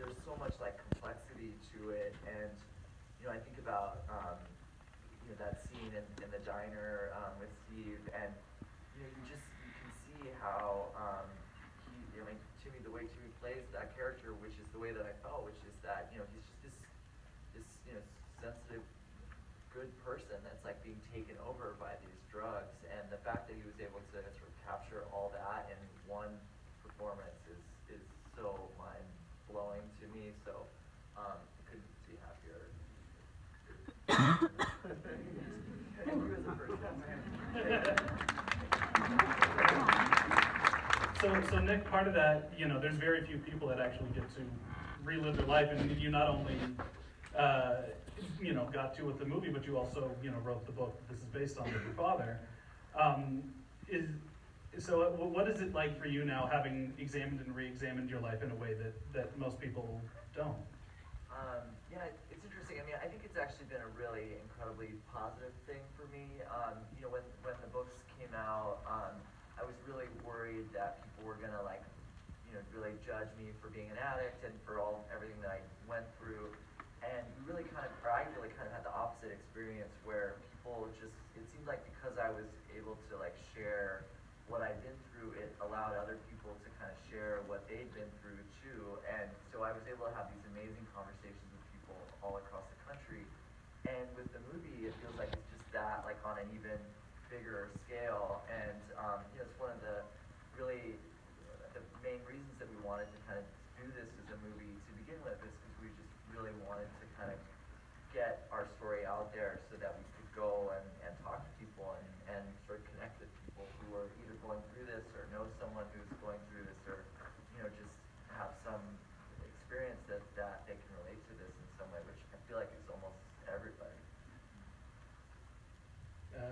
there's so much like complexity to it, and I think about that scene in the diner with Steve, and you can see how to me the way Timmy plays that character, which is the way that I felt, which is that he's just this sensitive, good person that's like being taken over by these drugs, and the fact that he was able to sort of capture all that in one performance is so mind blowing to me. So couldn't be happier. And you as a person. So Nick, part of that, there's very few people that actually get to relive their life, and you not only got to with the movie, but you also, wrote the book this is based on with your father. So what is it like for you now, having examined and re-examined your life in a way that most people don't? Yeah, it's interesting. I mean, I think it's actually been a really incredibly positive thing for me. When the books came out, I was really worried that people were gonna really judge me for being an addict and for everything that I went through. And I really kind of had the opposite experience where people it seemed like because I was able to share what I'd been through, it allowed other people to kind of share what they'd been through too. And so I was able to have these amazing conversations with people all across the country. And with the movie, it feels like it's just that, on an even bigger scale. And it's one of the main reasons that we wanted to kind of do this as a movie to begin with, is because we just really wanted to kind of get our story out there so that we could go and talk to people and sort of connect with people who are either going through this or know someone who's going through this, or just have some experience that they can relate to this in some way, which I feel like is almost everybody.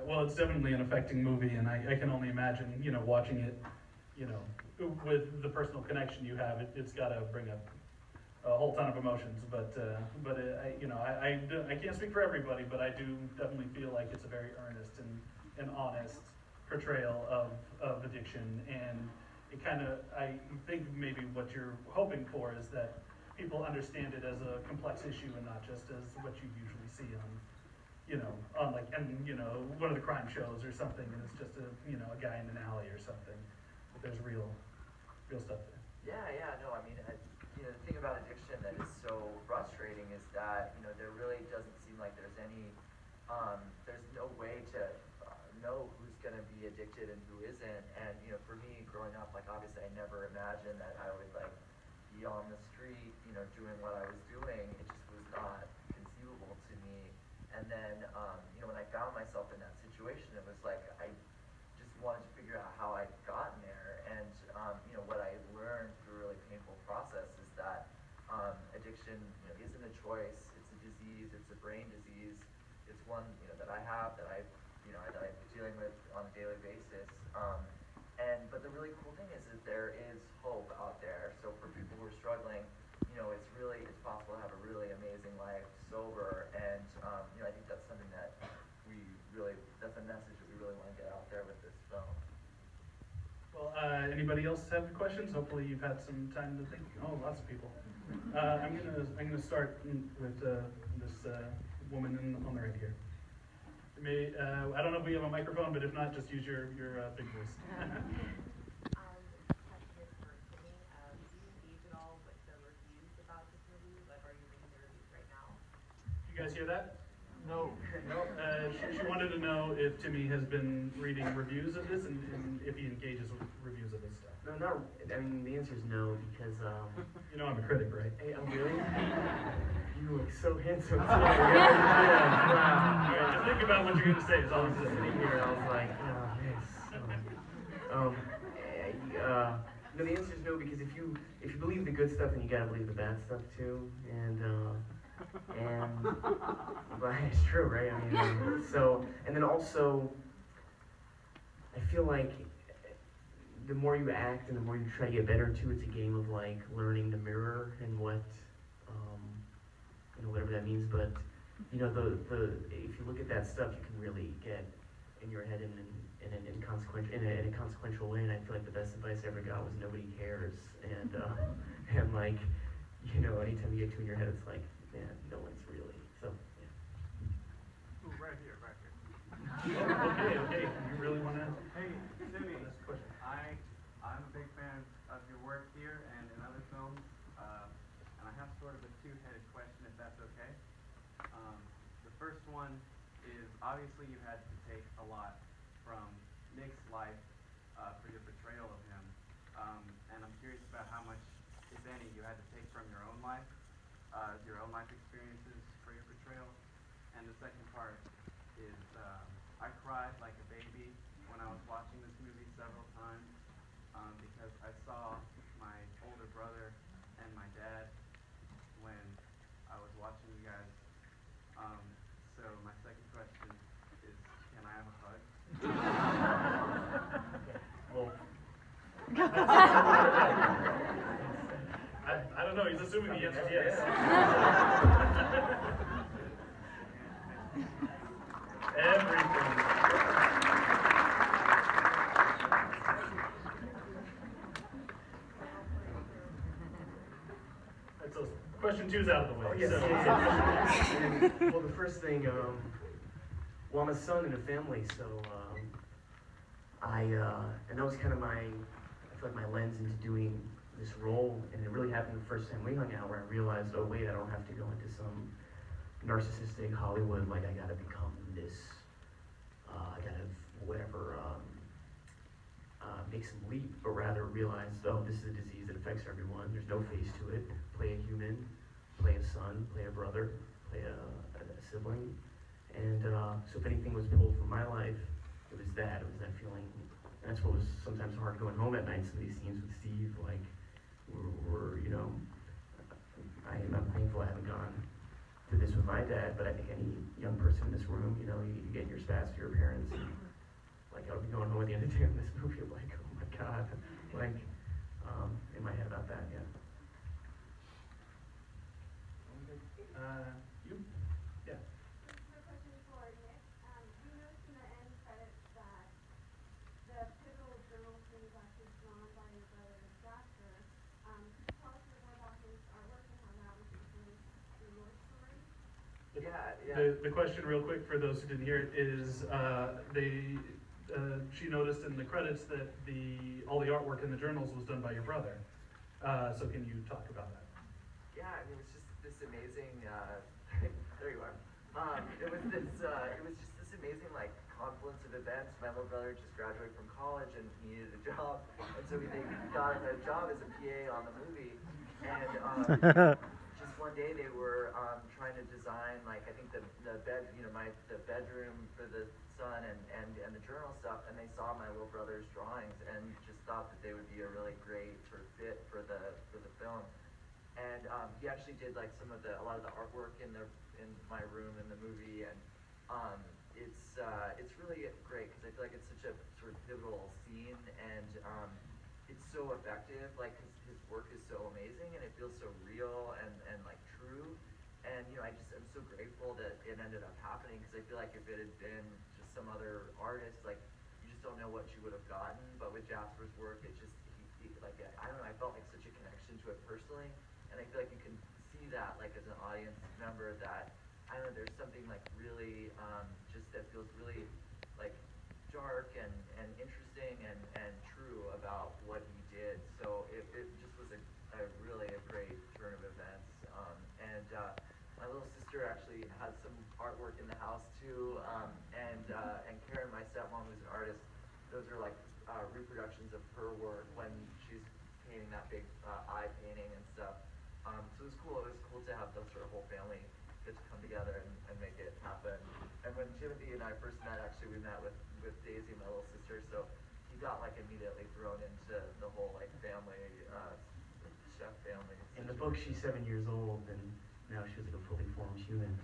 Well, it's definitely an affecting movie, and I can only imagine, watching it, with the personal connection you have, it's got to bring up a whole ton of emotions. But I can't speak for everybody, but I do definitely feel like it's a very earnest and honest portrayal of addiction, and it I think maybe what you're hoping for is that people understand it as a complex issue and not just as what you usually see on one of the crime shows or something, and it's just a guy in an alley or something. But there's real stuff there. Yeah, no, I mean, the thing about addiction that is so frustrating is that, there really doesn't seem like there's no way to know who's going to be addicted and who isn't. And, for me, growing up, obviously I never imagined that I would, be on the street, doing what I was doing. It just was not conceivable to me. And then, when I found myself in that situation, it was like I just wanted to figure out how I'd gotten there. And, what I learned through a really painful process is that addiction, isn't a choice. It's a disease. It's a brain disease. It's one, that I have, that that I'm dealing with on a daily basis. But the really cool thing is that there is hope out there. So for people who are struggling, it's possible to have a really amazing life sober. And I think that's something that that's a message that we really want to get out there with this film. Well, anybody else have questions? Hopefully you've had some time to think. Oh, lots of people. I'm gonna start with this woman on the right here. I don't know if we have a microphone, but if not, just use your big voice. Question is for Timmy. Do you engage at all with the reviews about this movie? Are you reading the reviews right now? You guys hear that? No. No. She wanted to know if Timmy has been reading reviews of this and if he engages with reviews of this stuff. No, I mean, the answer is no, because, I'm a critic, right? Hey, oh, really? You look so handsome. Wow. All right, just think about what you're going to say. Is all I'm sitting here, I was like, oh, yes. No, the answer is no, because if you believe the good stuff, then you gotta believe the bad stuff too, and but it's true, right? I mean, and then also, I feel like the more you act and the more you try to get better too, it's a game of learning to mirror and what, whatever that means. But if you look at that stuff, you can really get in your head in a consequential way. And I feel like the best advice I ever got was nobody cares, and you know, anytime you get two in your head, it's like, man, no one's really, so, yeah. Ooh, right here, right here. Okay, you really wanna? Hey, Timmy, This question. I'm a big fan of your work here and in other films, and I have sort of a two-headed question, if that's okay. The first one is, obviously you had to take a lot from Nick's life for your portrayal of him, and I'm curious about how much, if any, you had to take from your own life experiences for your portrayal. And the second part is, I cried like a baby when I was watching this movie several times, because I saw my older brother and my dad when I was watching you guys. So my second question is, can I have a hug? Well, I don't know, he's assuming the answer is yes. Everything. Alright, so question two's out of the way. Oh, yes, so- and, well, the first thing, well, I'm a son in a family, so, and that was kind of I feel like my lens into doing this role, and it really happened the first time we hung out, where I realized, oh wait, I don't have to go into some narcissistic Hollywood, like I gotta become this, I gotta, whatever, make some leap, but rather realize, oh, this is a disease that affects everyone, there's no face to it, play a human, play a son, play a brother, play a sibling, and so if anything was pulled from my life, it was that feeling, and that's what was sometimes hard going home at night, some of these scenes with Steve, like, were you know, I'm thankful I haven't gone through this with my dad, but I think any young person in this room, you know, you get in your spats to your parents, and, like, I would be going home at the end of the day on this movie, I'm like, oh my God, like, in my head about that, yeah. You? Yeah. This is a question for Nick. You noticed in the end credits that the pivotal journal scene is actually drawn by your brother, Jasper. Could you tell us a bit more about his artwork and how that was influenced through your story? The question, real quick, for those who didn't hear it, is she noticed in the credits that all the artwork in the journals was done by your brother. So can you talk about that? Yeah, I mean, it's just this amazing, there you are. It was just this amazing, like, confluence of events. My little brother just graduated from college and he needed a job. And so they got a job as a PA on the movie. And, just one day they were, trying to design, like, I think the bedroom for the son and the journal stuff. And they saw my little brother's drawings and just thought that they would be a really great sort of fit for the film. And he actually did like a lot of the artwork in my room in the movie, and it's really great because I feel like it's such a sort of pivotal scene, and it's so effective. Like his work is so amazing, and it feels so real and like true. And you know, I'm so grateful that it ended up happening because I feel like if it had been just some other artist, like you just don't know what you would have gotten. But with Jasper's work, it just he like I don't know, I felt like such a connection to it personally. And I feel like you can see that, like, as an audience member, that, I don't know, there's something, like, really, just that feels really, like, dark and interesting and true about what he did. So it just was a really great turn of events. My little sister actually had some artwork in the house, too. And Karen, my stepmom, who's an artist, those are, like, reproductions of her work when she's painting that big eye painting and stuff. So it was cool. It was cool to have the sort of whole family get to come together and make it happen. And when Timothy and I first met, actually, we met with Daisy, my little sister. So he got like immediately thrown into the whole like family, chef family. In the book, she's 7 years old, and now she's like a fully formed human.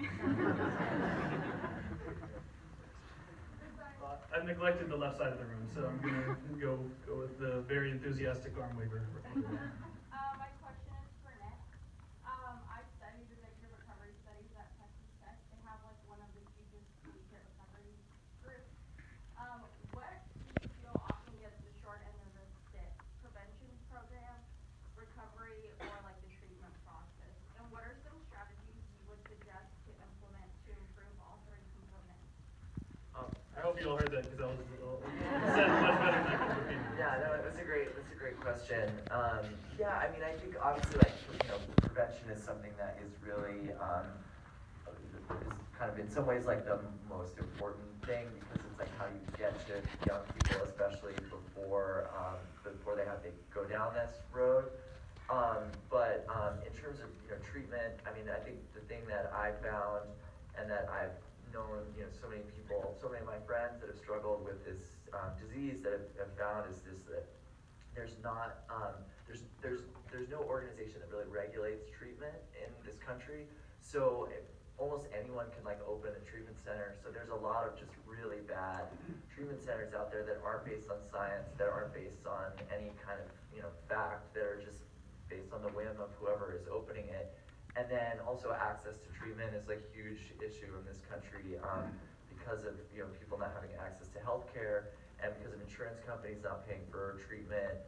I've neglected the left side of the room, so I'm gonna go with the very enthusiastic arm waver. My question is for Nick. I studied addiction recovery studies at Texas Tech. They have like one of the hugest collegiate recovery groups. What do you feel often gets the short end of the stick? Prevention program, recovery, or like the treatment process? you all heard that, because I was said much better than I could repeat. Yeah, no, that's a great question. Yeah, I mean, I think obviously, like, prevention is something that is really, is kind of in some ways like the most important thing, because it's like how you get to young people, especially before they go down this road. But in terms of treatment, I mean, I think the thing that I found and that I've known so many people, so many of my friends that have struggled with this disease that have found is this, that there's not there's no organization that really regulates treatment in this country. So almost anyone can like open a treatment center. So there's a lot of just really bad treatment centers out there that aren't based on science, that aren't based on any kind of fact, that are just based on the whim of whoever is opening it. And then also access to treatment is like a huge issue in this country because of people not having access to healthcare, and because of insurance companies not paying for treatment.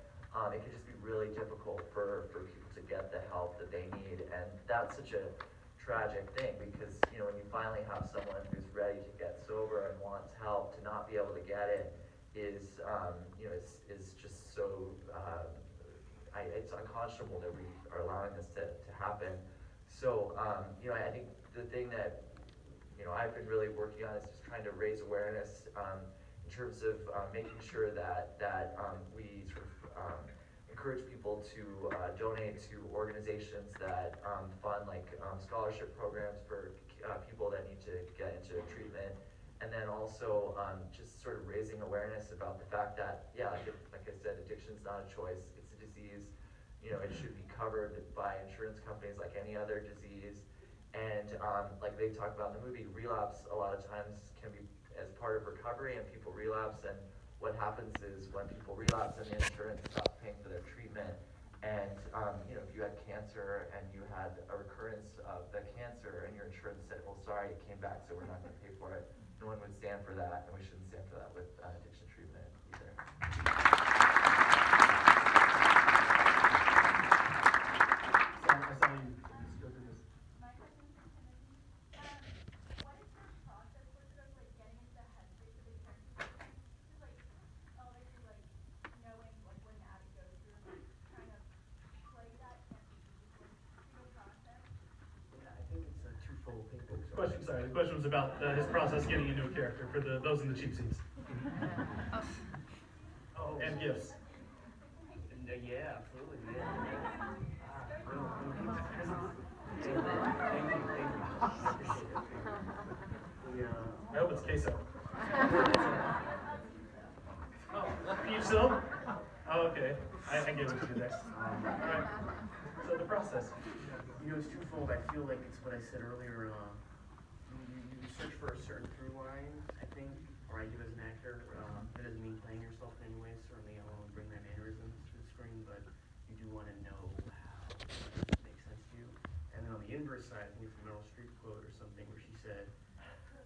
It can just be really difficult for people to get the help that they need, and that's such a tragic thing, because when you finally have someone who's ready to get sober and wants help, to not be able to get it is just so it's unconscionable that we are allowing this to happen. So I think the thing that I've been really working on is just trying to raise awareness in terms of making sure that we sort of encourage people to donate to organizations that fund like scholarship programs for people that need to get into treatment, and then also just sort of raising awareness about the fact that like I said, addiction is not a choice, it's a disease. It should be covered by insurance companies like any other disease. And like they talk about in the movie, relapse a lot of times can be as part of recovery, and people relapse, and what happens is when people relapse and the insurance stops paying for their treatment, and if you had cancer and you had a recurrence of the cancer and your insurance said, well, sorry, it came back, so we're not going to pay for it, no one would stand for that, and we shouldn't stand for that with addiction treatment either. I saw you just go through this. My question for Timothy, what is your process for sort of like getting into the headspace of the characters? Just like obviously like knowing like what an addict goes through, like trying to play that can't be easy. Like through the process. Yeah, I think it's a twofold thing. The question was about his process getting into a character for those in the cheap seats. Oh, And gifts. Yeah, absolutely. Yeah. Thank you. I appreciate it. I hope it's queso. Oh, you still? Oh, okay. I get what you did there. Alright. So the process. It's twofold. I feel like it's what I said earlier. You search for a certain through line, I think, or I do as an actor. That doesn't mean playing yourself in any way. Certainly, I won't bring my mannerisms to the screen, but you do want to know how it makes sense to you. And then on the inverse side, I think it's a Meryl Streep quote or something where she said,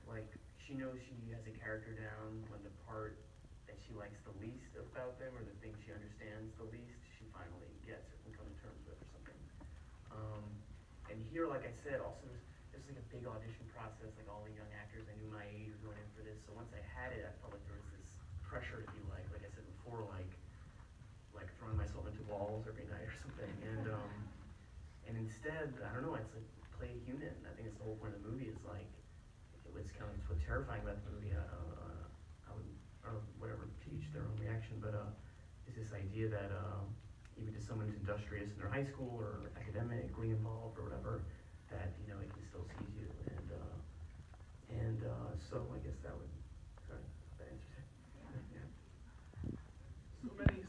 like, she knows she has a character down when the part that she likes the least about them, or the thing she understands the least, she finally gets it and comes to terms with, or something. And here, like I said, also there's like a big audition process, like all the young actors I knew my age were going in for this. So once I had it, I felt like there was this pressure to be like I said before, like throwing myself into walls every night or something. And instead, I don't know, it's like play a human. I think it's the whole point of the movie. Is like it's kind of what's terrifying about the movie. I don't know, whatever, to each their own reaction, but is this idea that even to someone who's industrious in their high school or academically involved or whatever, that it can still seize you. And